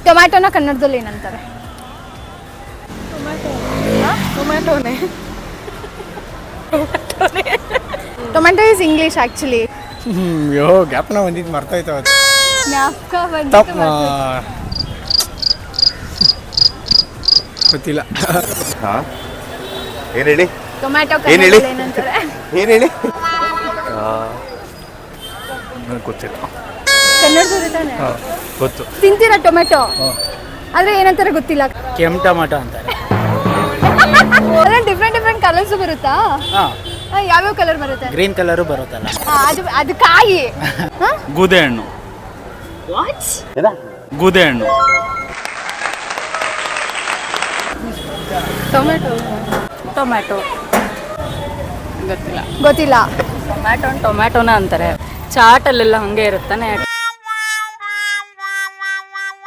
ಟೊಮ್ಯಾಟೋನ ಕನ್ನಡದಲ್ಲಿ ಏನಂತಾರೆ? ಟೊಮ್ಯಾಟೋನೇ. Tomato is English actually. ಯೋ ಗ್ಯಾಪ್ನ ಬಂದಿದ್ದು ಮರ್ತೋಯ್ತು ಅದು. ಜ್ಞಾಪಕ ಗೊತ್ತಿಲ್ಲ. ಹಾಂ ಏನು ಹೇಳಿ? ಟೊಮ್ಯಾಟೊ ಏನ್ ಹೇಳಿ? ಕನ್ನಡದಲ್ಲಿ ಏನಂತಾರೆ? ಏನು ಹೇಳಿ? ನನಗೆ ಗೊತ್ತಿಲ್ಲ. ಕನ್ನಡದಲ್ಲಿ ತಾನೆ ಗೊತ್ತು. ತಿಂತೀರಾ ಟೊಮ್ಯಾಟೊ? ಆದರೆ ಏನಂತಾರೆ ಗೊತ್ತಿಲ್ಲ. ಕೆಂಪು ಟೊಮ್ಯಾಟೊ ಅಂತಾರೆ. ಅದ್ರಲ್ಲಿ ಡಿಫ್ರೆಂಟ್ ಕಲರ್ಸ್ ಬರುತ್ತಾ? ಹಾಂ, ಯಾವ್ಯಾವ ಕಲರ್ ಬರುತ್ತೆ? ಗ್ರೀನ್ ಕಲರು ಬರುತ್ತಲ್ಲ. ಅದು ಕಾಯಿ. ಗೂದೆ ಹಣ್ಣು. ಗೂದೆ ಹಣ್ಣು. ಟೊಮ್ಯಾಟೊ ಗೊತ್ತಿಲ್ಲ. ಗೊತ್ತಿಲ್ಲ. ಟೊಮ್ಯಾಟೋನ ಅಂತಾರೆ. ಚಾಟಲ್ಲೆಲ್ಲ ಹಂಗೆ ಇರುತ್ತಾನೆ.